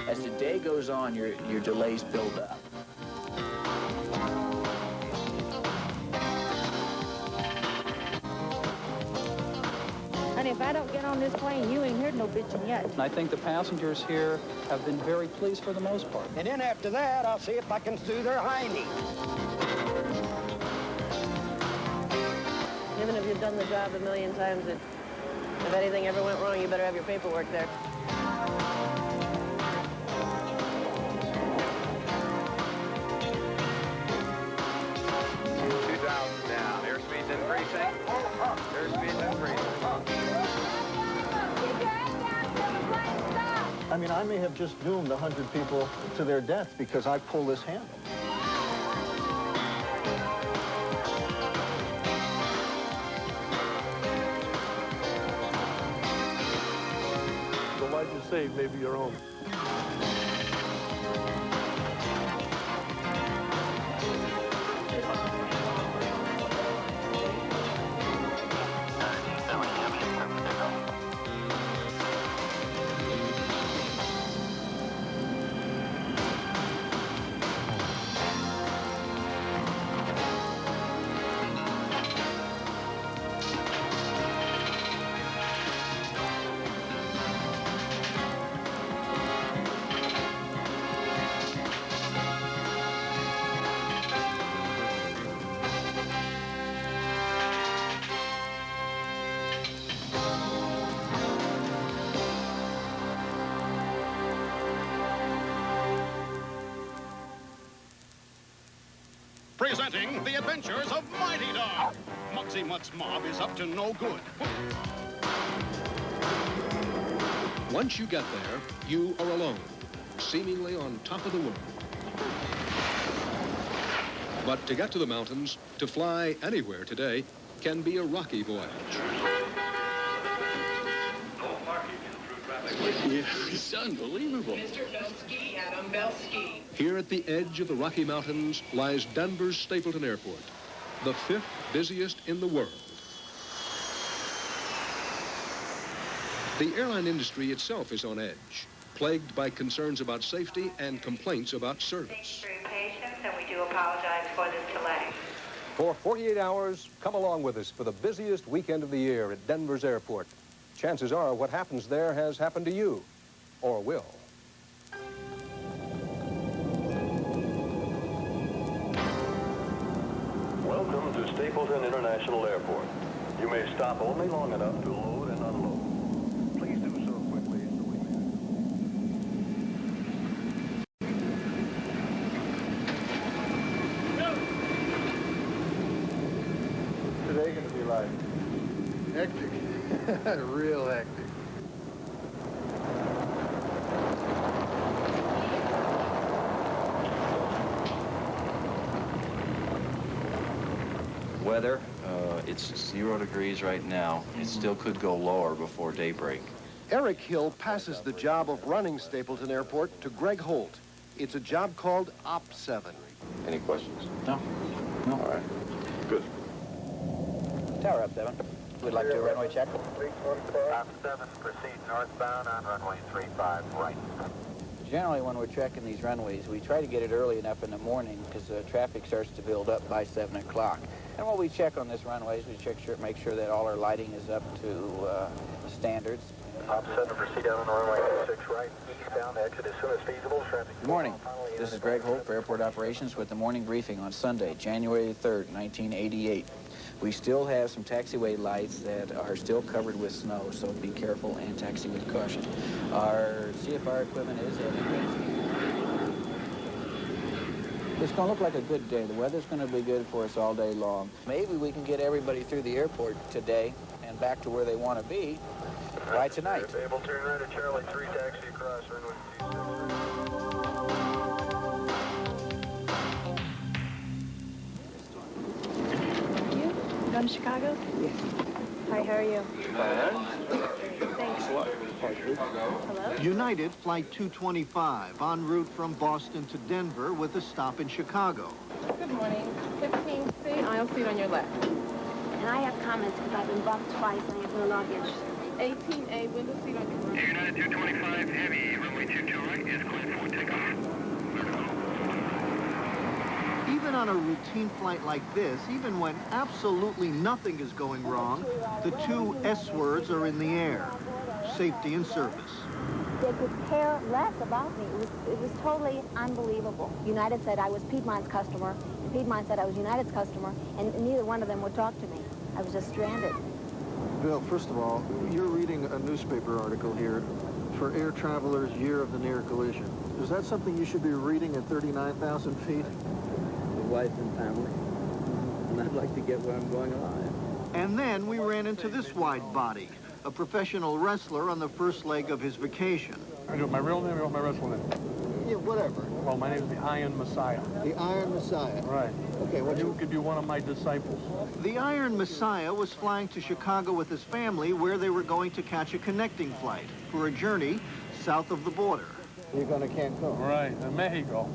As the day goes on, your delays build up. And if I don't get on this plane, you ain't heard no bitching yet. And I think the passengers here have been very pleased for the most part. And then after that, I'll see if I can sue their hiney. Even if you've done the job a million times, if anything ever went wrong, you better have your paperwork there. I mean, I may have just doomed 100 people to their death because I pull this handle. The life you save may be your own. Presenting the adventures of Mighty Dog. Mugsy Mutt's mob is up to no good. Once you get there, you are alone, seemingly on top of the world. But to get to the mountains, to fly anywhere today, can be a rocky voyage. It's unbelievable. Mr. Belsky, Adam Belsky. Here at the edge of the Rocky Mountains lies Denver's Stapleton Airport, the 5th busiest in the world. The airline industry itself is on edge, plagued by concerns about safety and complaints about service. Thank you for your patience, and we do apologize for this delay. For 48 hours, come along with us for the busiest weekend of the year at Denver's airport. Chances are what happens there has happened to you, or will. Welcome to Stapleton International Airport. You may stop only long enough to load and unload. Please do so quickly so we What's today going to be like? Hectic. Real hectic. Weather, it's 0 degrees right now. It still could go lower before daybreak. Eric Hill passes the job of running Stapleton Airport to Greg Holt. It's a job called Op 7. Any questions? No. All right. Good. Tower Up 7. We'd like to do a runway check. Op 7, proceed northbound on runway 35 right. Generally, when we're checking these runways, we try to get it early enough in the morning because traffic starts to build up by 7 o'clock. And what we check on this runway is we make sure that all our lighting is up to standards. Op 7, proceed down on runway 26 right, eastbound, exit as soon as feasible. Traffic. Good morning. This is Greg Holt for Airport Operations with the morning briefing on Sunday, January 3rd, 1988. We still have some taxiway lights that are still covered with snow, so be careful and taxi with caution. Our CFR equipment is in advance. It's going to look like a good day. The weather's going to be good for us all day long. Maybe we can get everybody through the airport today and back to where they want to be by tonight. Able to turn right at Charlie 3, taxi across runway 26. Going to Chicago? Yes. Hi, how are you? Thanks. Hello? United Flight 225 en route from Boston to Denver with a stop in Chicago. Good morning. 15C, aisle seat on your left. And I have comments because I've been bumped twice and I have no luggage. 18A, window seat on your right. United 225 Heavy, on a routine flight like this, even when absolutely nothing is going wrong, the two S words are in the air: safety and service. They could care less about me. It was totally unbelievable. United said I was Piedmont's customer, and Piedmont said I was United's customer, and neither one of them would talk to me. I was just stranded. Bill, first of all, you're reading a newspaper article here for Air Travelers' Year of the Near Collision. Is that something you should be reading at 39,000 feet? The wife and family. And I'd like to get where I'm going on. And then we ran into this wide body, a professional wrestler on the first leg of his vacation. I do my real name or my wrestling name? Yeah, whatever. Well, my name is the Iron Messiah. The Iron Messiah. Right. Okay, what you could be one of my disciples. The Iron Messiah was flying to Chicago with his family, where they were going to catch a connecting flight for a journey south of the border. You're going to Cancun? Right, in Mexico.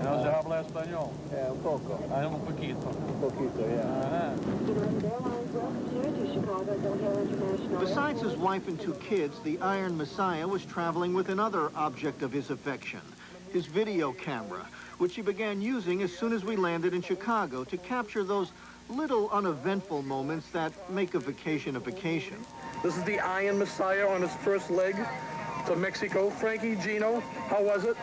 ¿No se habla español? Un poco. Un poquito. Un poquito, yeah. Besides his wife and two kids, the Iron Messiah was traveling with another object of his affection, his video camera, which he began using as soon as we landed in Chicago to capture those little uneventful moments that make a vacation a vacation. This is the Iron Messiah on his first leg to Mexico. Frankie, Gino, how was it?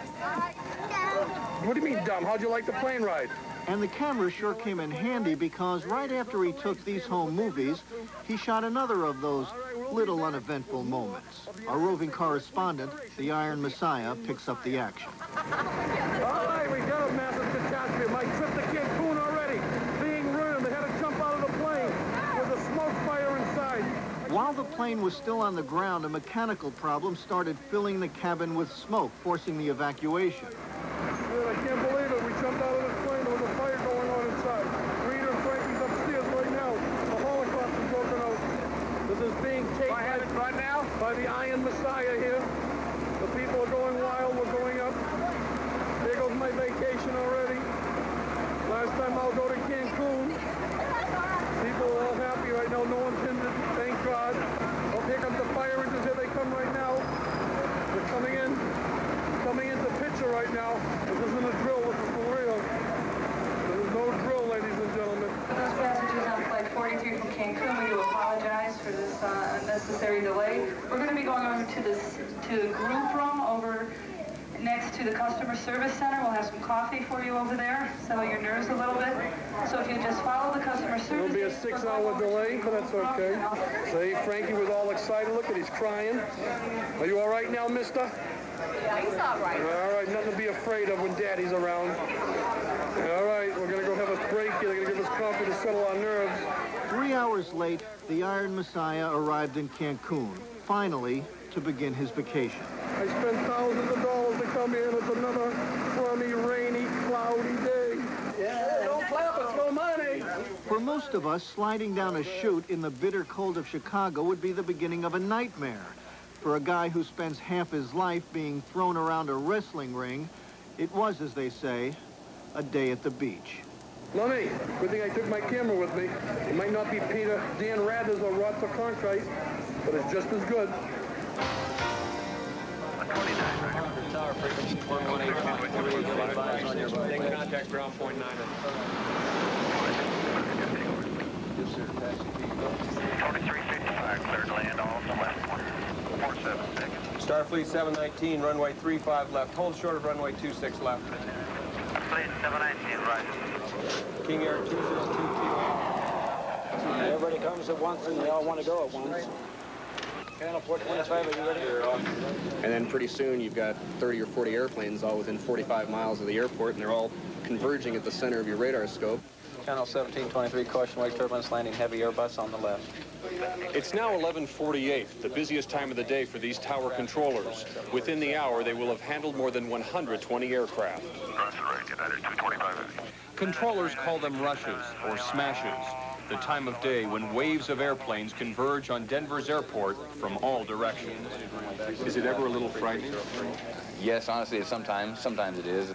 What do you mean dumb? How'd you like the plane ride? And the camera sure came in handy because right after he took these home movies, he shot another of those little uneventful moments. Our roving correspondent, the Iron Messiah, picks up the action. All right, we got a massive catastrophe. My trip to Cancun already. Being ruined. They had to jump out of the plane with a smoke fire inside. While the plane was still on the ground, a mechanical problem started filling the cabin with smoke, forcing the evacuation. I can't believe it. We jumped out of this plane. There was a fire going on inside. Rita and Frankie's upstairs right now. The Holocaust is broken out. This is being taken right now by the Iron Messiah here. The people are going wild. We're going up. There goes my vacation already. Last time I'll go to Cancun. People are all happy right now. No one's hindered. Thank God. Oh, here comes the fire engines. Here they come right now. They're coming in. Coming into picture right now. This isn't a drill, this is for real. There is no drill, ladies and gentlemen. For those passengers on flight 43 from Cancun, we do apologize for this unnecessary delay. We're going to be going over to the group room over next to the customer service center. We'll have some coffee for you over there, settle your nerves a little bit. So if you just follow the customer service... It'll be a 6-hour delay, but that's okay. See, Frankie was all excited. Look at, he's crying. Are you all right now, mister? Yeah, he's all right. All right, nothing to be afraid of when Daddy's around. All right, we're going to go have a break here. They're going to give us coffee to settle our nerves. 3 hours late, the Iron Messiah arrived in Cancun, finally to begin his vacation. I spent thousands of dollars to come here, and it's another crummy, rainy, cloudy day. Yeah, don't clap, it's no money. For most of us, sliding down a chute in the bitter cold of Chicago would be the beginning of a nightmare. For a guy who spends half his life being thrown around a wrestling ring, it was, as they say, a day at the beach. Lummy, good thing I took my camera with me. It might not be Peter Dan Rathers or Rotzer Cronkite, but it's just as good. Tower frequency 118.3, on your right. Take contact ground point 9. Yes, sir. 2355, clear to land off the left one. 47 seconds. Starfleet 719, runway 35 left. Hold short of runway 26 left. Fleet 719, right. King Air 262. Everybody comes at once and they all want to go at once. Channel 425, are you ready? And then pretty soon you've got 30 or 40 airplanes all within 45 miles of the airport, and they're all converging at the center of your radar scope. Channel 1723, caution, wake turbulence, landing heavy Airbus on the left. It's now 11:48, the busiest time of the day for these tower controllers. Within the hour, they will have handled more than 120 aircraft. Controllers call them rushes or smashes, the time of day when waves of airplanes converge on Denver's airport from all directions. Is it ever a little frightening? Yes, honestly, sometimes it is.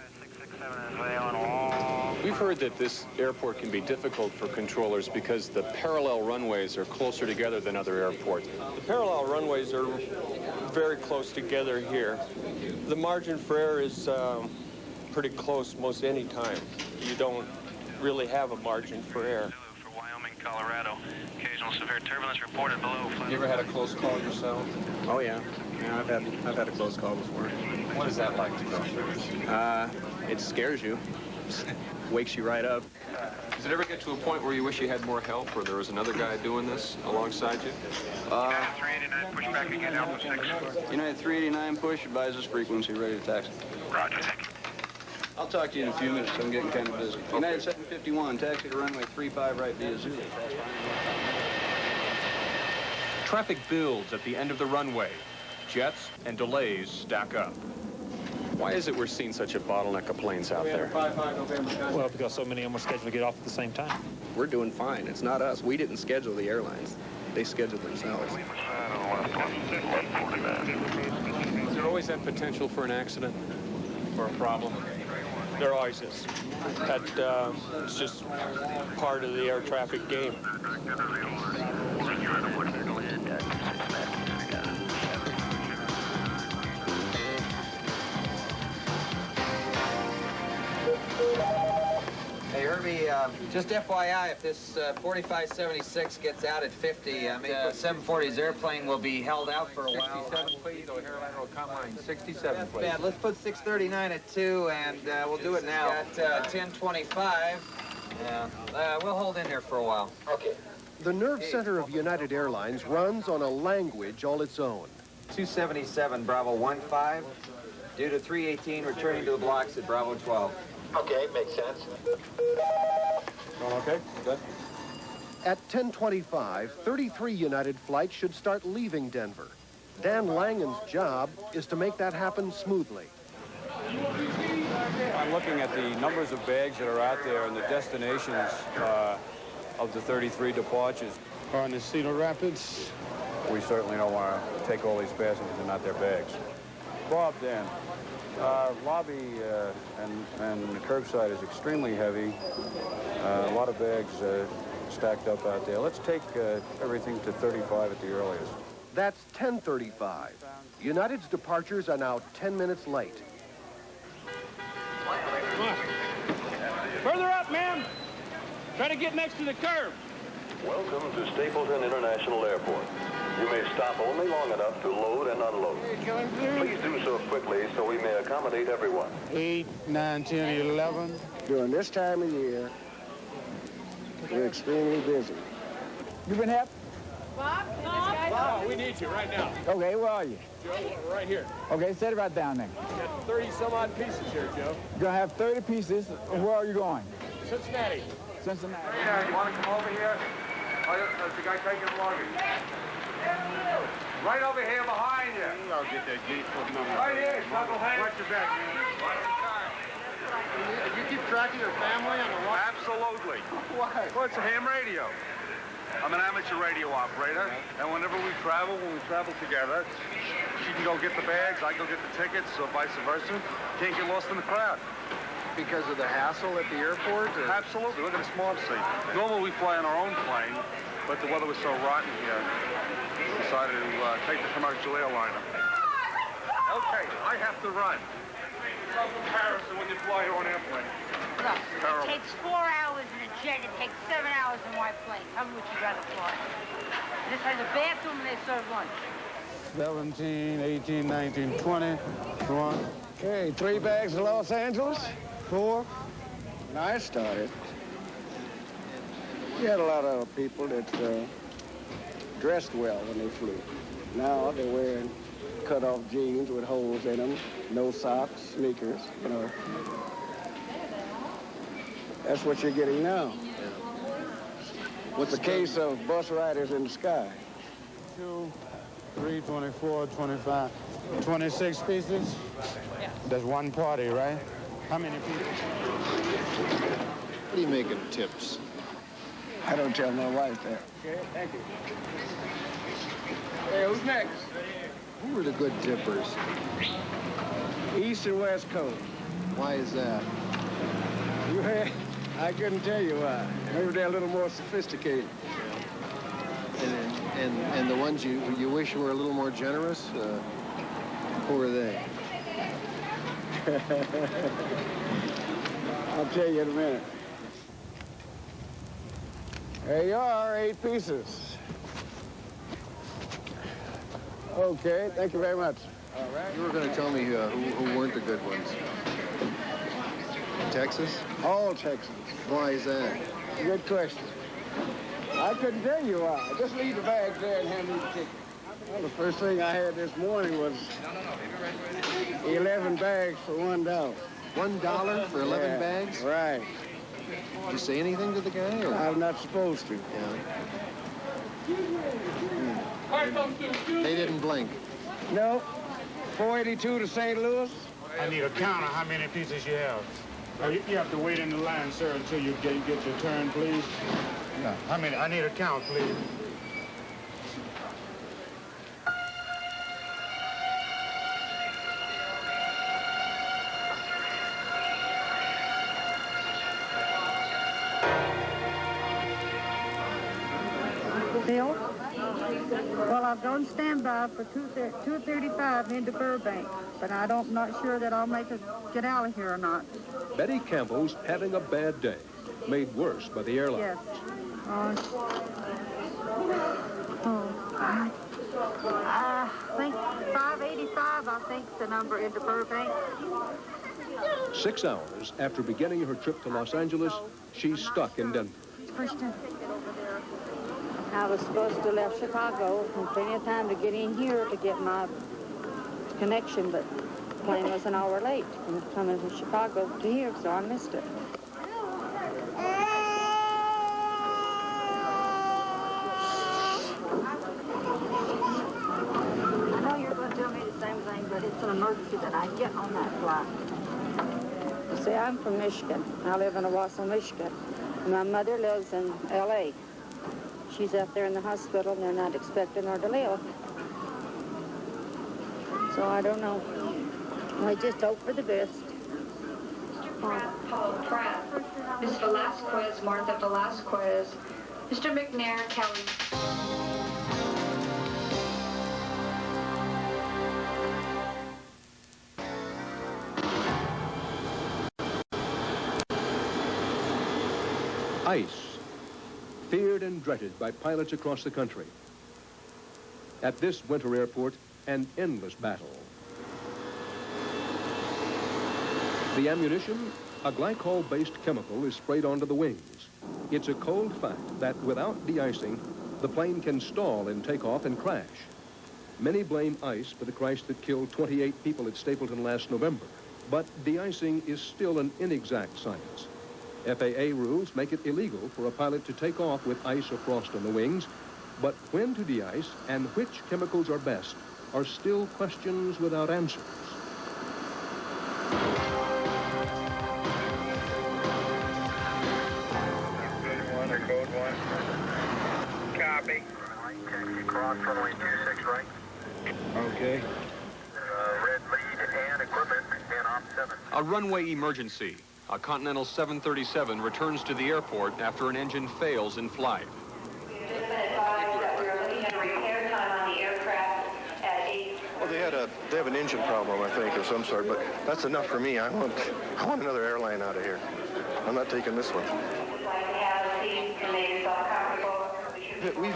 We've heard that this airport can be difficult for controllers because the parallel runways are closer together than other airports. The parallel runways are very close together here. The margin for error is pretty close most any time. You don't really have a margin for error. For Wyoming, Colorado, occasional severe turbulence reported below. You ever had a close call yourself? Oh, yeah. Yeah, I've had a close call before. What is that like to go through? It scares you. Wakes you right up. Does it ever get to a point where you wish you had more help, or there was another guy doing this alongside you? United 389, push back again, Alpha 6. United 389, push, advises frequency, ready to taxi. Roger, thank you. I'll talk to you in a few minutes. I'm getting kind of busy. United 751, taxi to runway 35 right via Zulu. Traffic builds at the end of the runway. Jets and delays stack up. Why is it we're seeing such a bottleneck of planes out there? Well, because so many of them are scheduled to get off at the same time. We're doing fine. It's not us. We didn't schedule the airlines. They scheduled themselves. Is there always that potential for an accident or a problem? There always is. That it's just part of the air traffic game. Hey, Herbie, just FYI, if this 4576 gets out at 50, 740's airplane will be held out for a while. 67, please, O'Hare will come line 67, please. Yeah, let's put 639 at 2, and we'll do it now. Got 1025. Yeah, we'll hold in here for a while. Okay. The nerve center of United Airlines runs on a language all its own. 277, Bravo 15. Due to 318, returning to the blocks at Bravo 12. Okay, makes sense. Going okay? Good. At 10:25, 33 United flights should start leaving Denver. Dan Langen's job is to make that happen smoothly. I'm looking at the numbers of bags that are out there and the destinations of the 33 departures. On the Cedar Rapids. We certainly don't want to take all these passengers and not their bags. Bob, Dan, lobby and the curbside is extremely heavy. A lot of bags stacked up out there. Let's take everything to 35 at the earliest. That's 10:35. United's departures are now 10 minutes late. Further up, ma'am. Try to get next to the curb. Welcome to Stapleton International Airport. You may stop only long enough to load and unload. Please do so quickly so we may accommodate everyone. 8, 9, 10, 11. During this time of year, we're extremely busy. You been happy? Bob, can this guy Bob, we need you right now. Okay, where are you? Joe, right here. Okay, set it right down there. Got 30 some odd pieces here, Joe. You're gonna have 30 pieces. Where are you going? Cincinnati. Cincinnati. Yeah, you want to come over here? There's the guy taking the luggage. Right over here behind you. I'll get that gate for number. Right here, knucklehead. Watch your back, man. You keep track of your family on the watch? Absolutely. Why? Well, it's a ham radio. I'm an amateur radio operator, and whenever we travel, together, she can go get the bags, I go get the tickets, or vice versa. Can't get lost in the crowd. Because of the hassle at the airport? Or? Absolutely. Look at the smog seat. Normally we fly on our own plane, but the weather was so rotten here, we decided to take the commercial airliner. Okay, I have to run. No comparison when you fly your own airplane. Look, Terrible. it takes 4 hours in a jet. It takes 7 hours in my plane. Tell me what you'd rather fly. This has a bathroom and they serve lunch. 17, 18, 19, 20, 21. Okay, 3 bags to Los Angeles. 4. When I started, we had a lot of people that dressed well when they flew. Now they're wearing cut-off jeans with holes in them, no socks, sneakers, you know. That's what you're getting now. With the case of bus riders in the sky. 2, 3, 24, 25, 26 pieces. That's one party, right? How many people? What do you make of tips? I don't tell my wife that. Okay, thank you. Hey, who's next? Who are the good tippers? East and West Coast. Why is that? I couldn't tell you why. Maybe they're a little more sophisticated. And the ones you wish were a little more generous, who are they? I'll tell you in a minute. There you are, 8 pieces. Okay, thank you very much. All right. You were going to tell me who weren't the good ones. Texas? All Texans. Why is that? Good question. I couldn't tell you why. Just leave the bags there and hand me the ticket. Well, the first thing I had this morning was 11 bags for $1. $1 for 11 bags? Right. Did you say anything to the guy? Or? I'm not supposed to. Yeah. They didn't blink. No. 482 to St. Louis. I need a count of how many pieces you have. You have to wait in the line, sir, until you get your turn, please. No. How many? I need a count, please. Bill? Well, I've done standby for 2:35 into Burbank, but I'm not sure that I'll make it get out of here or not. Betty Campbell's having a bad day, made worse by the airline. Yes. I think 585, I think, is the number into Burbank. 6 hours after beginning her trip to Los Angeles, she's stuck in Denver. Christian. I was supposed to leave Chicago and plenty of time to get in here to get my connection, but the plane was an hour late coming from Chicago to here, so I missed it. I know you're going to tell me the same thing, but it's an emergency that I get on that flight. You see, I'm from Michigan. I live in Owasso, Michigan. My mother lives in L.A. She's out there in the hospital, and they're not expecting her to live. So I don't know. I just hope for the best. Paul Pratt. Miss Velasquez, Martha Velasquez. Mr. McNair, Kelly. Ice, feared and dreaded by pilots across the country. At this winter airport, an endless battle. The ammunition, a glycol-based chemical, is sprayed onto the wings. It's a cold fact that without de-icing, the plane can stall in takeoff and crash. Many blame ice for the crash that killed 28 people at Stapleton last November. But de-icing is still an inexact science. FAA rules make it illegal for a pilot to take off with ice or frost on the wings, but when to de-ice and which chemicals are best are still questions without answers. Code 1. Copy. Cross runway 26 right. Okay. Red lead and equipment and op 7. A runway emergency. A Continental 737 returns to the airport after an engine fails in flight. Just been advised that we're looking at a repair time on the aircraft at 8. Well, they have an engine problem, I think, of some sort, but that's enough for me. I want another airline out of here. I'm not taking this one. We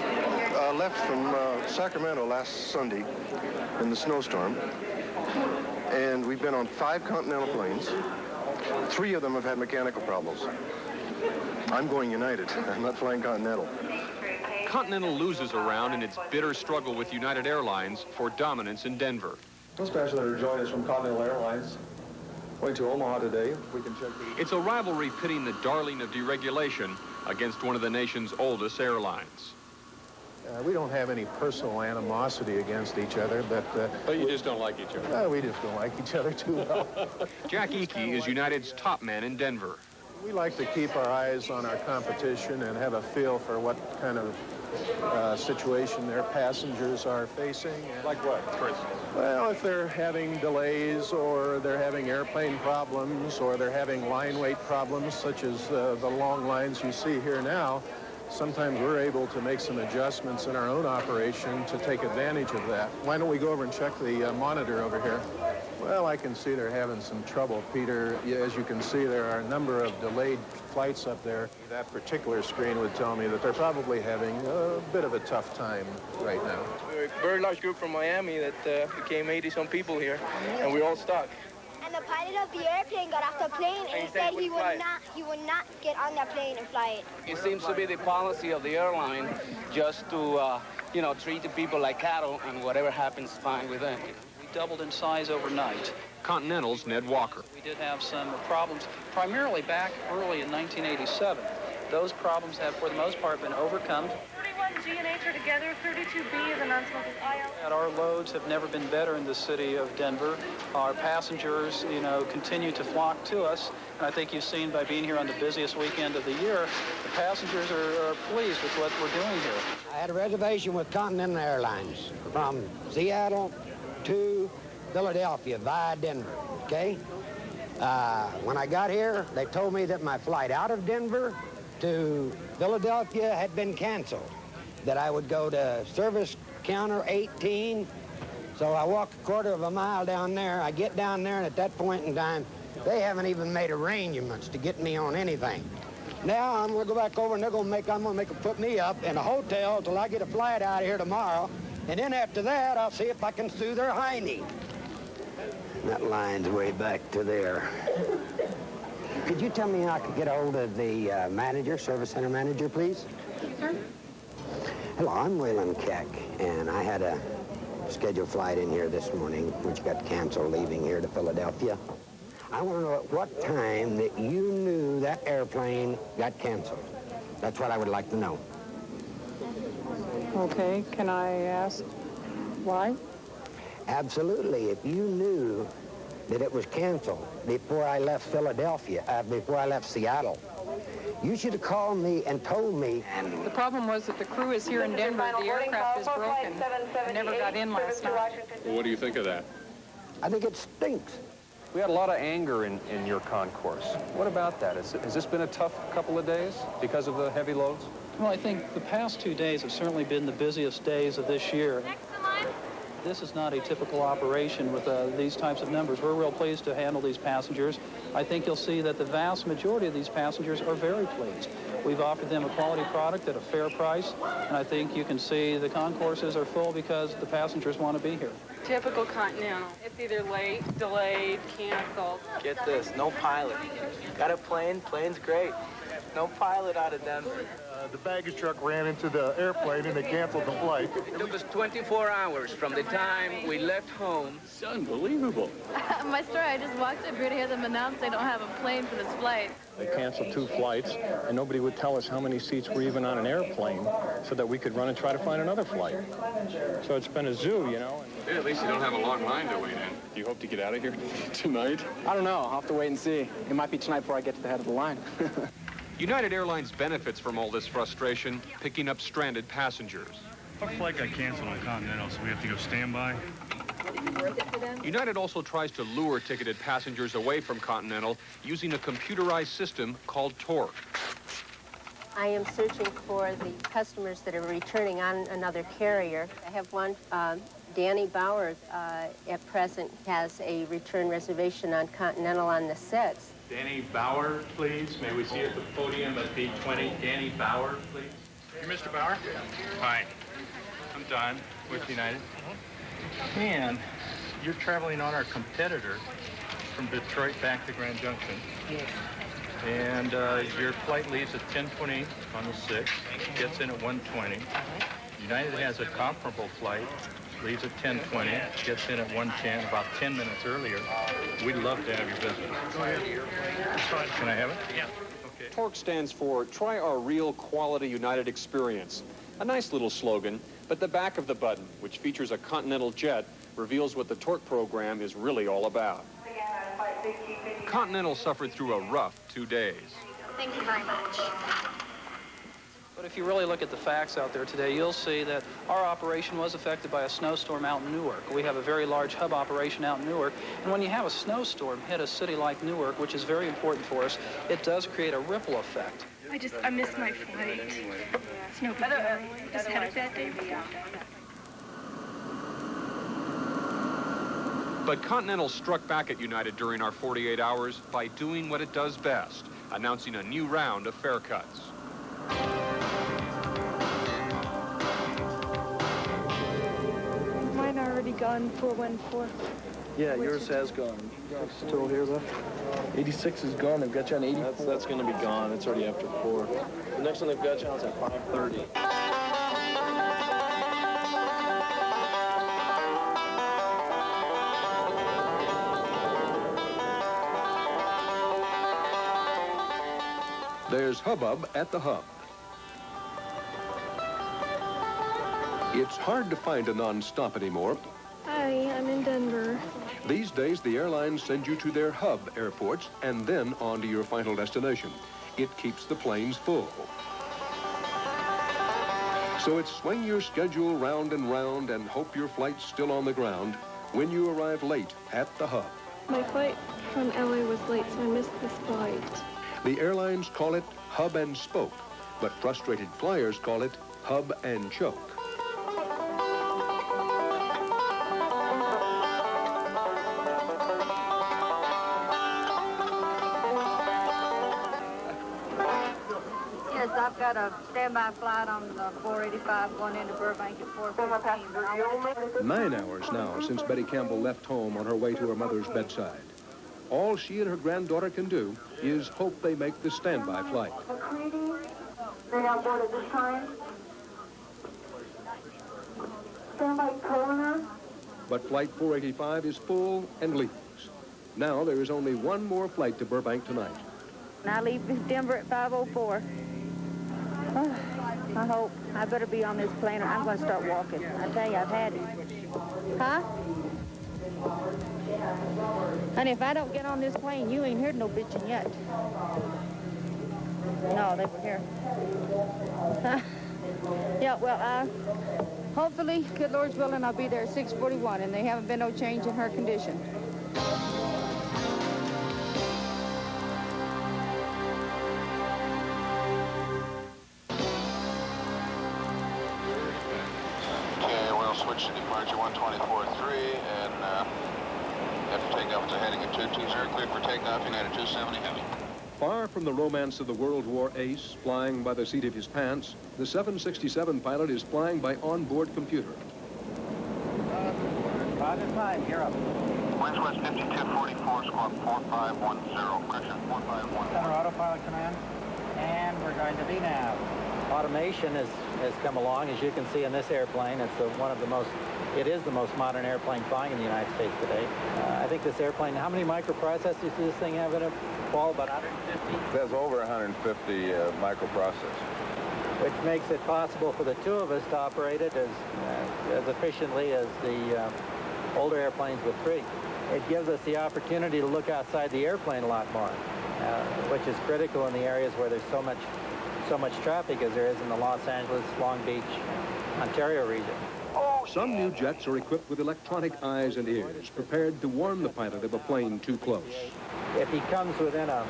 left from Sacramento last Sunday in the snowstorm, and we've been on 5 Continental planes. 3 of them have had mechanical problems. I'm going United. I'm not flying Continental. Continental loses a round in its bitter struggle with United Airlines for dominance in Denver. Those passengers that are joining us from Continental Airlines, going to Omaha today. We can check the... It's a rivalry pitting the darling of deregulation against one of the nation's oldest airlines. We don't have any personal animosity against each other, but you just don't like each other. We just don't like each other too well. Jack Eakey is United's top man in Denver. We like to keep our eyes on our competition and have a feel for what kind of situation their passengers are facing. Like what, Chris? Well, if they're having delays or they're having airplane problems or they're having line wait problems, such as the long lines you see here now, sometimes we're able to make some adjustments in our own operation to take advantage of that. Why don't we go over and check the monitor over here? Well, I can see they're having some trouble, Peter. As you can see, there are a number of delayed flights up there. That particular screen would tell me that they're probably having a bit of a tough time right now. We're a very large group from Miami that became 80-some people here, and we're all stuck. And the pilot of the airplane got off the plane and he said he would not get on that plane and fly it. It seems to be the policy of the airline just to, you know, treat the people like cattle, and whatever happens, fine with them. We doubled in size overnight. Continental's Ned Walker. We did have some problems, primarily back early in 1987. Those problems have, for the most part, been overcome. 31G and H are together, 32B is a non-smoking aisle. And our loads have never been better in the city of Denver. Our passengers, you know, continue to flock to us. And I think you've seen by being here on the busiest weekend of the year, the passengers are pleased with what we're doing here. I had a reservation with Continental Airlines from Seattle to Philadelphia via Denver, okay? When I got here, they told me that my flight out of Denver to Philadelphia had been canceled, that I would go to service counter 18. So I walk a quarter of a mile down there. I get down there, and at that point in time, they haven't even made arrangements to get me on anything. Now I'm gonna go back over and I'm gonna make them put me up in a hotel till I get a flight out of here tomorrow. And then after that, I'll see if I can sue their hiney. That line's way back to there. Could you tell me how I could get a hold of the manager, service center manager, please? Sure. Hello, I'm Waylon Keck, and I had a scheduled flight in here this morning, which got canceled leaving here to Philadelphia. I want to know at what time that you knew that airplane got canceled. That's what I would like to know. Okay, can I ask why? Absolutely. If you knew that it was canceled before I left Philadelphia, before I left Seattle, you should have called me and told me. The problem was that the crew is here in Denver. The aircraft is broken. I never got in last night. Well, what do you think of that? I think it stinks. We had a lot of anger in your concourse. What about that? Has this been a tough couple of days because of the heavy loads? Well, I think the past 2 days have certainly been the busiest days of this year. This is not a typical operation with these types of numbers. We're real pleased to handle these passengers. I think you'll see that the vast majority of these passengers are very pleased. We've offered them a quality product at a fair price, and I think you can see the concourses are full because the passengers want to be here. Typical Continental. It's either late, delayed, canceled. Get this, no pilot. Got a plane, plane's great. No pilot out of Denver. The baggage truck ran into the airplane and they canceled the flight. It took us 24 hours from the time we left home. It's unbelievable. My story, I just walked up here to hear them announce they don't have a plane for this flight. They canceled 2 flights, and nobody would tell us how many seats were even on an airplane so that we could run and try to find another flight. So it's been a zoo, you know. Yeah, at least you don't have a long line to wait in. Do you hope to get out of here tonight? I don't know. I'll have to wait and see. It might be tonight before I get to the head of the line. United Airlines benefits from all this frustration, picking up stranded passengers. Our flight got canceled on Continental, so we have to go standby. United also tries to lure ticketed passengers away from Continental using a computerized system called Torque. I am searching for the customers that are returning on another carrier. I have one, Danny Bauer, at present has a return reservation on Continental on the 6th. Danny Bauer, please. May we see you at the podium at gate 20. Danny Bauer, please. You're Mr. Bauer? Hi. I'm Don with United. And you're traveling on our competitor from Detroit back to Grand Junction. Yes. And your flight leaves at 10:20 on the 6th, gets in at 1:20. United has a comparable flight, leaves at 10:20, gets in at 1:10, about 10 minutes earlier. We'd love to have your visit. Go ahead. Can I have it? Yeah. Okay. Torque stands for Try Our Real Quality United Experience. A nice little slogan, but the back of the button, which features a Continental jet, reveals what the Torque program is really all about. Continental suffered through a rough 2 days. Thank you very much. But if you really look at the facts out there today, you'll see that our operation was affected by a snowstorm out in Newark. We have a very large hub operation out in Newark, and when you have a snowstorm hit a city like Newark, which is very important for us, it does create a ripple effect. I missed my flight. It's no big deal. Just had a bad day before. But Continental struck back at United during our 48 hours by doing what it does best, announcing a new round of fare cuts. Mine already gone 414. Yeah, yours has gone. Total here left. 86 is gone. They've got you on 84. That's going to be gone. It's already after 4. The next one they've got you on is at 5:30. There's hubbub at the hub. It's hard to find a non-stop anymore. Hi, I'm in Denver. These days, the airlines send you to their hub airports and then on to your final destination. It keeps the planes full. So it's swing your schedule round and round and hope your flight's still on the ground when you arrive late at the hub. My flight from LA was late, so I missed this flight. The airlines call it hub and spoke, but frustrated flyers call it hub and choke. Yes, I've got a standby flight on the 485 going into Burbank at 4:15. 9 hours now since Betty Campbell left home on her way to her mother's bedside. All she and her granddaughter can do is hope they make the standby flight. They on board at this time. Standby coroner. But Flight 485 is full and leaves. Now there is only one more flight to Burbank tonight. And I leave Denver at 5:04. I hope. I better be on this plane or I'm going to start walking. I tell you, I've had it. Huh? And if I don't get on this plane, you ain't heard no bitching yet. No, they were here. Yeah, well, hopefully, good Lord's willing, I'll be there at 6:41, and there haven't been no change in her condition. Okay, we'll switch to departure 124.3 and after takeoff to heading at 220, clear for takeoff, United 270 Heavy. Far from the romance of the World War ace flying by the seat of his pants, the 767 pilot is flying by onboard computer. Pilot 5, you're up. Windswest 5244, squawk 4510, correction 4510. Center Autopilot Command, and we're going to VNAV. Automation has come along, as you can see in this airplane. It's it is the most modern airplane flying in the United States today. I think this airplane, how many microprocessors does this thing have in it? Paul, about 150? There's over 150 microprocessors. Which makes it possible for the two of us to operate it as efficiently as the older airplanes with 3. It gives us the opportunity to look outside the airplane a lot more, which is critical in the areas where there's so much traffic as there is in the Los Angeles, Long Beach, Ontario region. Some new jets are equipped with electronic eyes and ears, prepared to warn the pilot of a plane too close. If he comes within the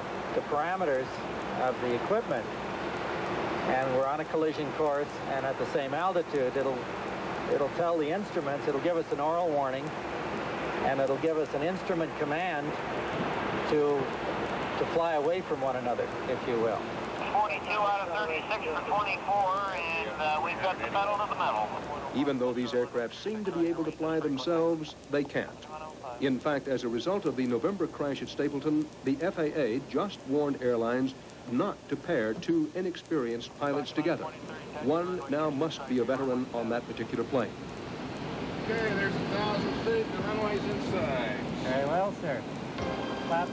parameters of the equipment, and we're on a collision course and at the same altitude, it'll tell the instruments, it'll give us an oral warning, and it'll give us an instrument command to fly away from one another, if you will. 42 out of 36 for 24, and we've got the pedal to the metal. Even though these aircraft seem to be able to fly themselves, they can't. In fact, as a result of the November crash at Stapleton, the FAA just warned airlines not to pair two inexperienced pilots together. One now must be a veteran on that particular plane. Okay, there's 1,000 feet. The runway's inside. Very well, sir. Clap.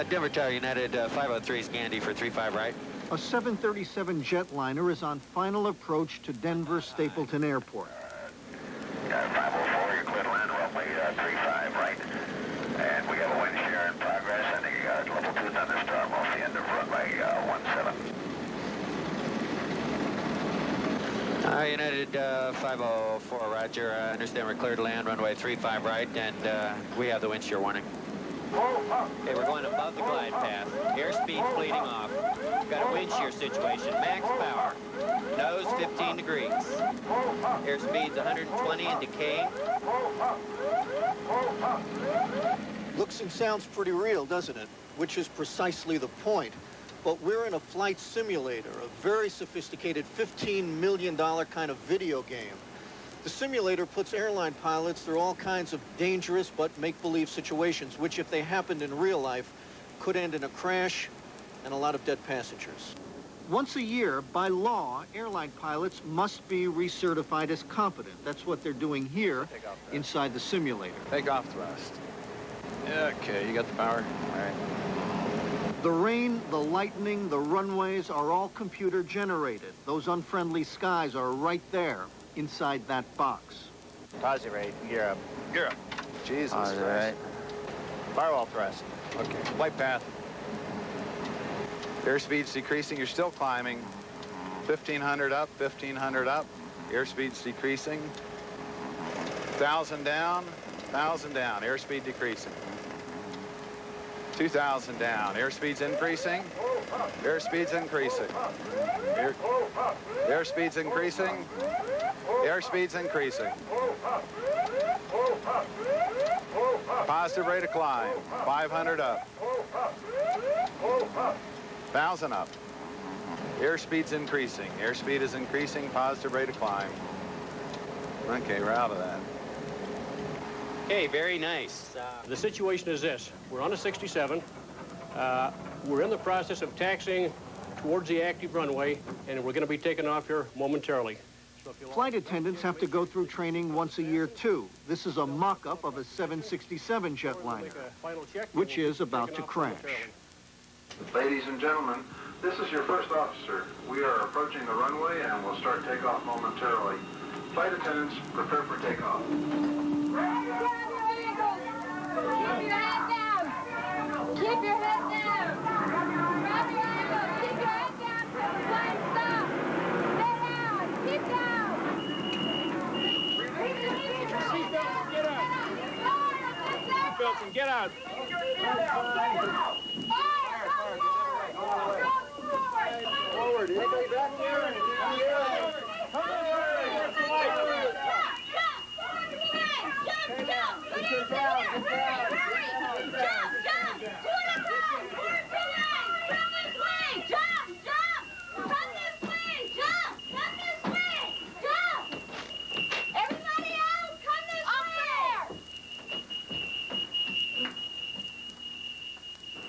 Denver Tower, United 503 is Gandhi for 35 right. A 737 jetliner is on final approach to Denver Stapleton Airport. 504, you're clear to land runway 35 right. And we have a wind shear in progress and a level 2 thunderstorm off the end of runway 17. United 504, roger. I understand we're clear to land runway 35 right, and we have the wind shear warning. Okay, we're going above the glide path. Airspeed bleeding off. We've got a wind shear situation. Max power. Nose 15 degrees. Airspeed's 120 and decaying. Looks and sounds pretty real, doesn't it? Which is precisely the point. But we're in a flight simulator, a very sophisticated $15 million kind of video game. The simulator puts airline pilots through all kinds of dangerous but make-believe situations, which, if they happened in real life, could end in a crash and a lot of dead passengers. Once a year, by law, airline pilots must be recertified as competent. That's what they're doing here inside the simulator. Take off thrust. Okay, you got the power? All right. The rain, the lightning, the runways are all computer generated. Those unfriendly skies are right there inside that box. Positive rate. Gear up. Gear up. Jesus Christ. Right. Firewall thrust. Okay, flight path. Airspeed's decreasing. You're still climbing. 1,500 up, 1,500 up. Airspeed's decreasing. 1,000 down, 1,000 down. Airspeed decreasing. 2,000 down. Airspeed's increasing. Airspeed's increasing. Airspeed's increasing. Airspeed's increasing. Positive rate of climb. 500 up. 1,000 up. Airspeed's increasing. Airspeed is increasing. Positive rate of climb. Okay, we're out of that. Okay, very nice. The situation is this. We're on a 67. We're in the process of taxiing towards the active runway, and we're going to be taking off here momentarily. Flight attendants have to go through training once a year, too. This is a mock-up of a 767 jetliner, which is about to crash. Ladies and gentlemen, this is your first officer. We are approaching the runway and will start takeoff momentarily. Flight attendants, prepare for takeoff. Keep your head down. Grab your ankles. Keep your head down. Flying stop. Stay down. Keep down. Seatbelts, get out. Seatbelts and get out. Forward. Anybody back there?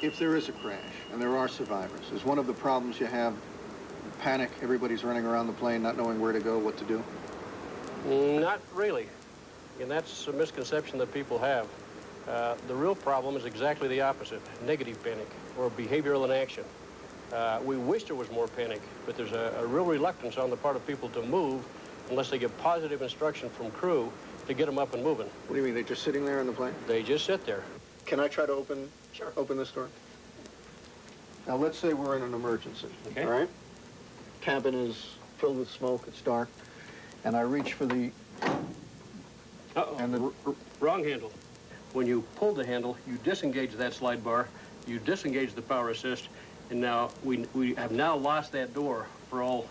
If there is a crash, and there are survivors, is one of the problems you have panic? Everybody's running around the plane, not knowing where to go, what to do? Not really. And that's a misconception that people have. The real problem is exactly the opposite, negative panic or behavioral inaction. We wish there was more panic, but there's a real reluctance on the part of people to move unless they get positive instruction from crew to get them up and moving. What do you mean, they're just sitting there in the plane? They just sit there. Can I try to open this door? Now, let's say we're in an emergency, okay. All right? Cabin is filled with smoke, it's dark, and I reach for the... Uh-oh, and wrong handle. When you pull the handle, you disengage that slide bar, you disengage the power assist, and now we have now lost that door for all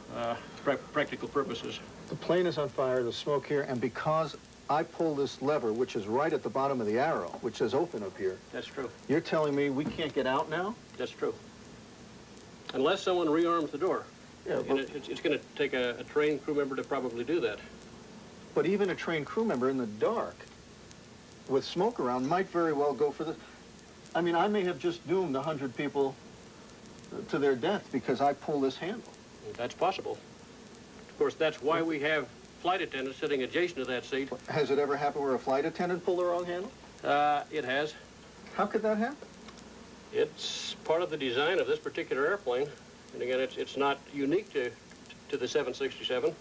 practical purposes. The plane is on fire, there's smoke here, and because I pull this lever, which is right at the bottom of the arrow, which says open up here. That's true. You're telling me we can't get out now? That's true. Unless someone rearms the door. Yeah, and it's going to take a trained crew member to probably do that. But even a trained crew member in the dark with smoke around might very well go for the... I mean, I may have just doomed 100 people to their death because I pull this handle. That's possible. Of course, that's why we have flight attendants sitting adjacent to that seat. Has it ever happened where a flight attendant pulled the wrong handle? It has. How could that happen? It's part of the design of this particular airplane. And again, it's not unique to the 767.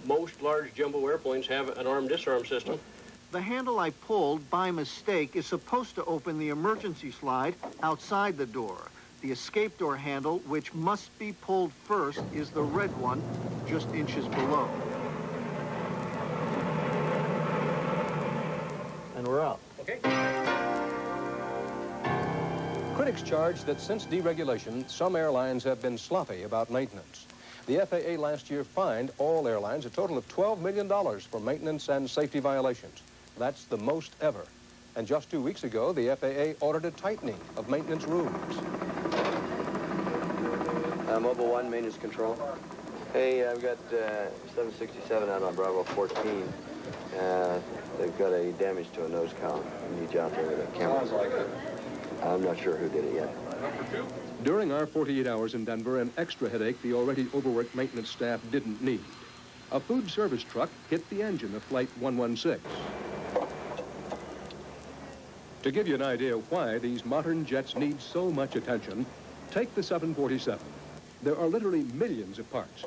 Most large jumbo airplanes have an arm-disarm system. The handle I pulled by mistake is supposed to open the emergency slide outside the door. The escape door handle, which must be pulled first, is the red one, just inches below. And we're out. Okay. Critics charge that since deregulation, some airlines have been sloppy about maintenance. The FAA last year fined all airlines a total of $12 million for maintenance and safety violations. That's the most ever. And just 2 weeks ago, the FAA ordered a tightening of maintenance rules. Mobile 1, maintenance control. Hey, I've got 767 out on Bravo 14. They've got a damage to a nose cone. I need you out there with a camera. I'm not sure who did it yet. During our 48 hours in Denver, an extra headache the already overworked maintenance staff didn't need. A food service truck hit the engine of Flight 116. To give you an idea of why these modern jets need so much attention, take the 747. There are literally millions of parts.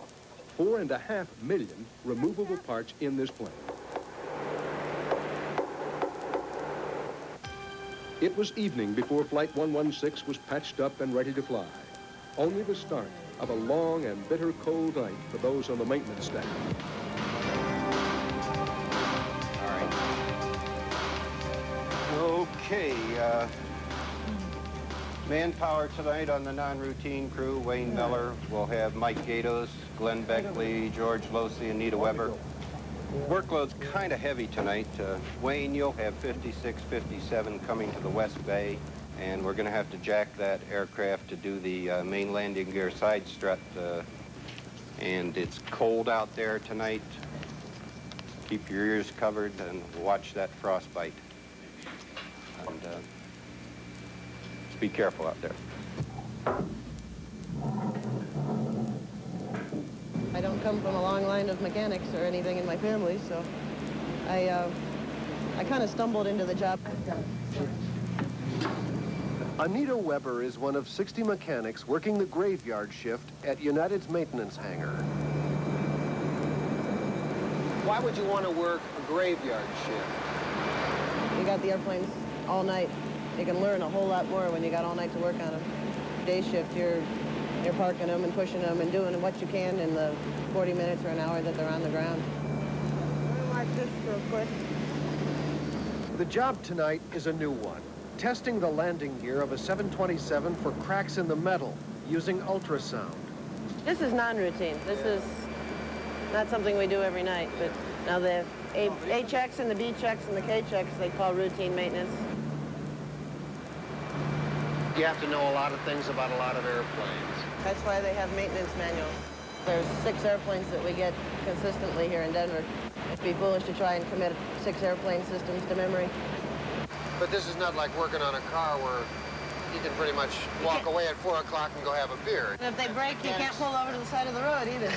4.5 million removable parts in this plane. It was evening before Flight 116 was patched up and ready to fly. Only the start of a long and bitter cold night for those on the maintenance staff. Okay, manpower tonight on the non-routine crew, Wayne Miller. We'll have Mike Gatos, Glenn Beckley, George Losey, and Nita Weber. Workload's kind of heavy tonight. Wayne, you'll have 56, 57 coming to the West Bay, and we're going to have to jack that aircraft to do the main landing gear side strut. And it's cold out there tonight. Keep your ears covered and watch that frostbite. And just be careful out there. I don't come from a long line of mechanics or anything in my family, so I kind of stumbled into the job. Anita Weber is one of 60 mechanics working the graveyard shift at United's maintenance hangar. Why would you want to work a graveyard shift? You got the airplanes all night. You can learn a whole lot more when you got all night to work on them. Day shift, you're parking them and pushing them and doing what you can in the 40 minutes or an hour that they're on the ground. Like this real quick. The job tonight is a new one. Testing the landing gear of a 727 for cracks in the metal using ultrasound. This is non-routine. This is not something we do every night, but now the A checks and the B checks and the K checks they call routine maintenance. You have to know a lot of things about a lot of airplanes. That's why they have maintenance manuals. There's 6 airplanes that we get consistently here in Denver. It'd be foolish to try and commit 6 airplane systems to memory. But this is not like working on a car where you can pretty much walk away at 4 o'clock and go have a beer. And if they break, you can't pull over to the side of the road either.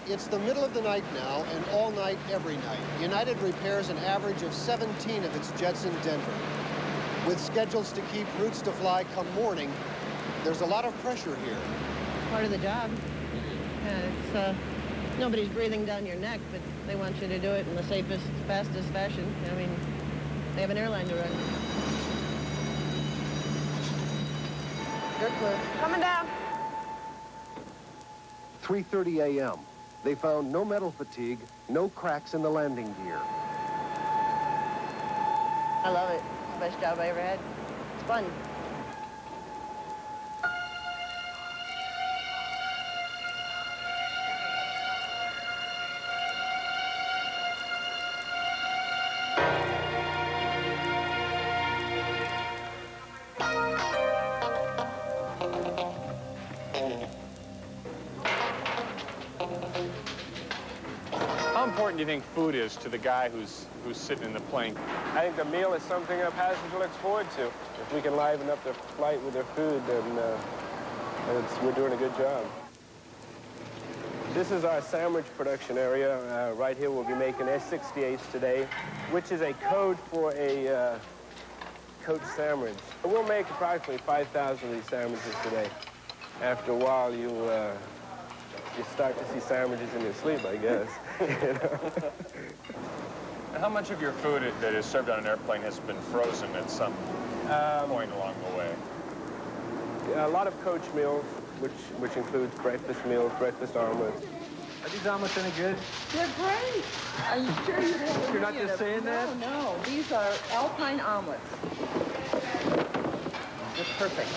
It's the middle of the night now, and all night, every night. United repairs an average of 17 of its jets in Denver. With schedules to keep routes to fly come morning, there's a lot of pressure here. Part of the job. Yeah, it's, nobody's breathing down your neck, but they want you to do it in the safest, fastest fashion. I mean, they have an airline to run. You're clear. Coming down. 3:30 a.m. They found no metal fatigue, no cracks in the landing gear. I love it. It's the best job I ever had. It's fun. How important do you think food is to the guy who's sitting in the plane? I think the meal is something a passenger looks forward to. If we can liven up the flight with their food, then we're doing a good job. This is our sandwich production area. Right here we'll be making S68s today, which is a code for a coach sandwich. We'll make approximately 5,000 of these sandwiches today. After a while, you start to see sandwiches in your sleep, I guess. You know? How much of your food that is served on an airplane has been frozen at some point along the way? A lot of coach meals, which includes breakfast meals, breakfast omelets. Are these omelets any good? They're great. Are you sure you didn't? You're not just saying that? No, these are Alpine omelets. They're perfect.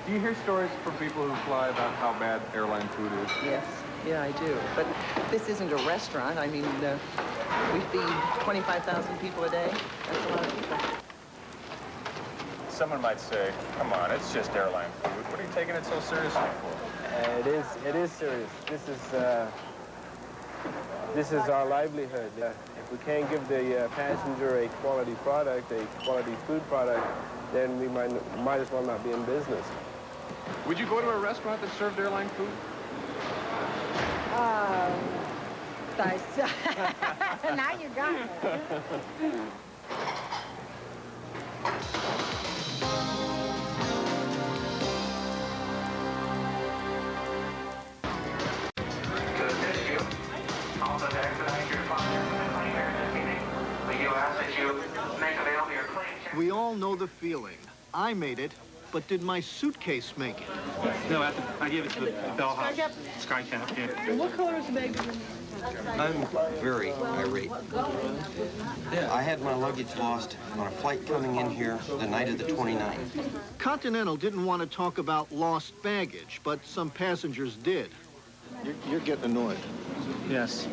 Do you hear stories from people who fly about how bad airline food is? Yes, yeah, I do. But this isn't a restaurant. I mean, we feed 25,000 people a day. That's a lot of people. Someone might say, come on, it's just airline food. What are you taking it so seriously for? It is serious. This is our livelihood. If we can't give the passenger a quality product, a quality food product, then we might as well not be in business. Would you go to a restaurant that served airline food? Now you got me. Also, to expedite your funds in the claim emergency meeting, we do ask that you make available your claim check. We all know the feeling. I made it, but did my suitcase make it? No, I gave it to the bellhouse. Skycap, yeah. And what color is the bag? I'm very irate. I had my luggage lost on a flight coming in here the night of the 29th. Continental didn't want to talk about lost baggage, but some passengers did. You're getting annoyed. Yes.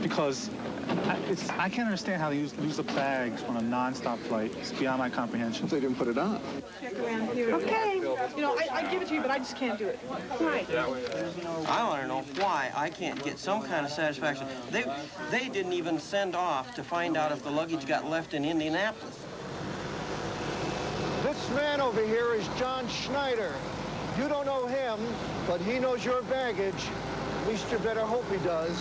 Because I can't understand how they lose the bags on a non-stop flight. It's beyond my comprehension. They didn't put it on. Okay. You know, I give it to you, but I just can't do it. Right. I want to know why I can't get some kind of satisfaction. They didn't even send off to find out if the luggage got left in Indianapolis. This man over here is John Schneider. You don't know him, but he knows your baggage. At least you better hope he does.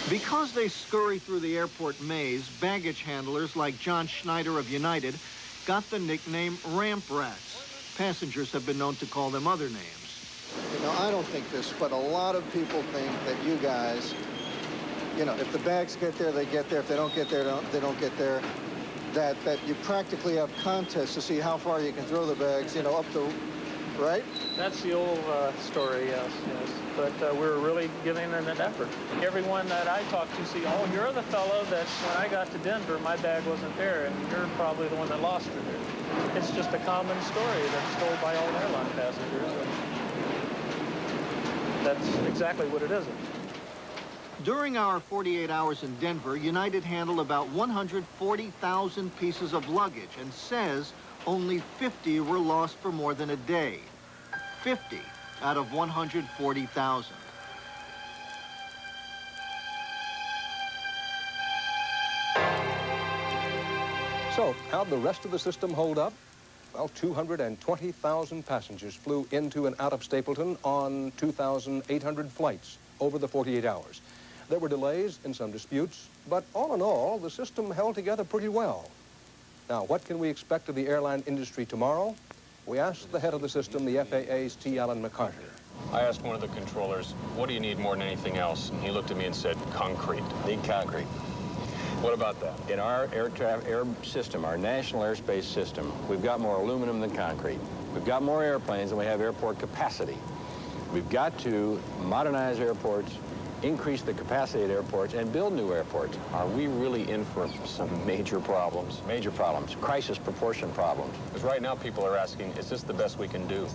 Because they scurry through the airport maze, baggage handlers like John Schneider of United got the nickname Ramp Rats. Passengers have been known to call them other names. You know, I don't think this, but a lot of people think that you guys, you know, if the bags get there, they get there. If they don't get there, they don't get there. That you practically have contests to see how far you can throw the bags, you know, up the, right? That's the old story, yes. But we're really giving an effort. Everyone that I talk to see, oh, you're the fellow that when I got to Denver, my bag wasn't there, and you're probably the one that lost it. It's just a common story that's told by all airline passengers. And that's exactly what it is. During our 48 hours in Denver, United handled about 140,000 pieces of luggage and says only 50 were lost for more than a day. 50 out of 140,000. So, how'd the rest of the system hold up? Well, 220,000 passengers flew into and out of Stapleton on 2,800 flights over the 48 hours. There were delays and some disputes, but all in all, the system held together pretty well. Now, what can we expect of the airline industry tomorrow? We asked the head of the system, the FAA's T. Allen McCarter. I asked one of the controllers, what do you need more than anything else? And he looked at me and said, concrete. Need concrete. What about that? In our air system, our national airspace system, we've got more aluminum than concrete. We've got more airplanes than we have airport capacity. We've got to modernize airports, increase the capacity at airports, and build new airports. Are we really in for some major problems? Major problems, crisis proportion problems. Because right now people are asking, is this the best we can do?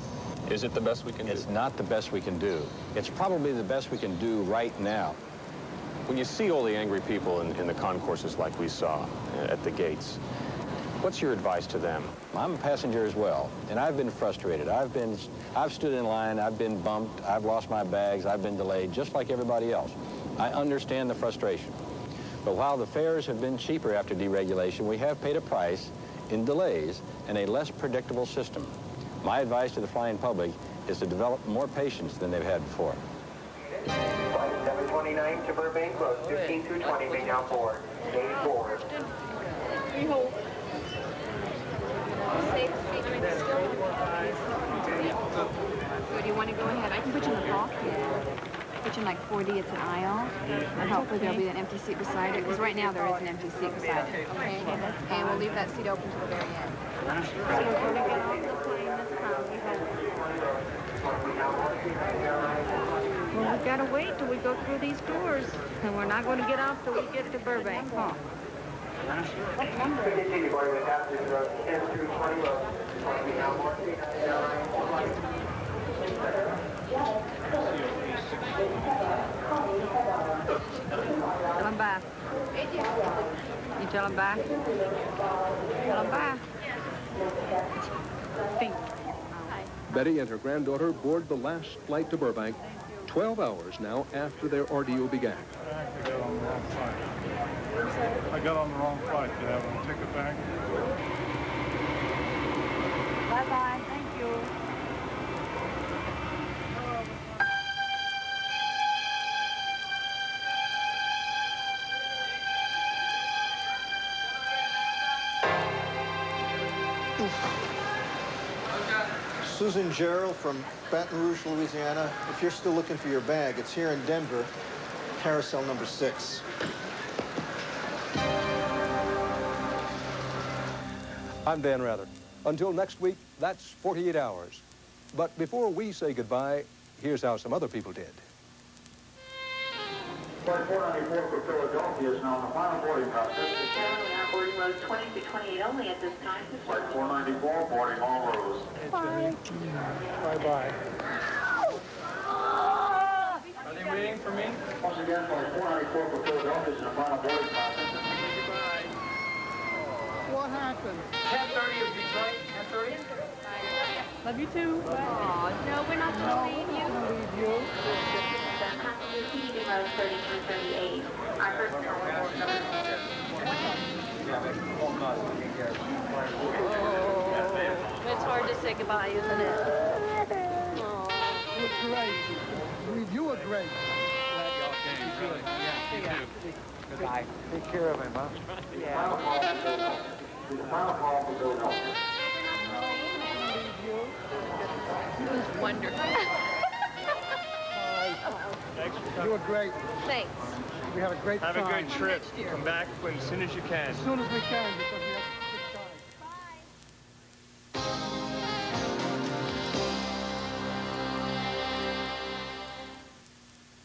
Is it the best we can do? It's not the best we can do. It's probably the best we can do right now. When you see all the angry people in the concourses like we saw at the gates, what's your advice to them? I'm a passenger as well, and I've been frustrated. I've stood in line, I've been bumped, I've lost my bags, I've been delayed, just like everybody else. I understand the frustration. But while the fares have been cheaper after deregulation, we have paid a price in delays and a less predictable system. My advice to the flying public is to develop more patience than they've had before. Flight 729 to Burbank, road 15 through 20, may now board. Gate forward. So do you want to go ahead? I can put you in the hall. Put you in like 4D, it's an aisle. And hopefully there'll be an empty seat beside it, because right now there is an empty seat beside it. Okay? And we'll leave that seat open to the very end. So we're going to get off the plane this time, we hope. Well, we've got to wait till we go through these doors. And we're not going to get off till we get to Burbank, huh? Tell him bye. You tell him bye? Tell him bye. Think. Betty and her granddaughter board the last flight to Burbank 12 hours now after their ordeal began. I got on the wrong flight. Do you have a ticket back? Bye-bye. Thank you. Susan Gerald from Baton Rouge, Louisiana. If you're still looking for your bag, it's here in Denver, carousel number 6. I'm Dan Rather. Until next week, that's 48 hours. But before we say goodbye, here's how some other people did. Flight 494 for Philadelphia is now in the final boarding process. We are boarding rows 20 to 28 only at this time. Flight 494 boarding all rows. Bye. Bye-bye. Are they waiting for me? Once again, Flight 494 for Philadelphia is in the final boarding process. What happened? 10:30 of Detroit. 10:30. Love you too. Oh, no, we're not going to leave you. Leave you. Passengers rows 30 through 38. Our first It's hard to say goodbye, isn't it? Oh, you're great. You were great. Glad y'all came. Really. Yeah, you too. Goodbye. Take care of him, huh? Final call for Philadelphia. It was wonderful. You were great. Thanks. We had a great time. Have a good trip. Come back as soon as you can. As soon as we can, because we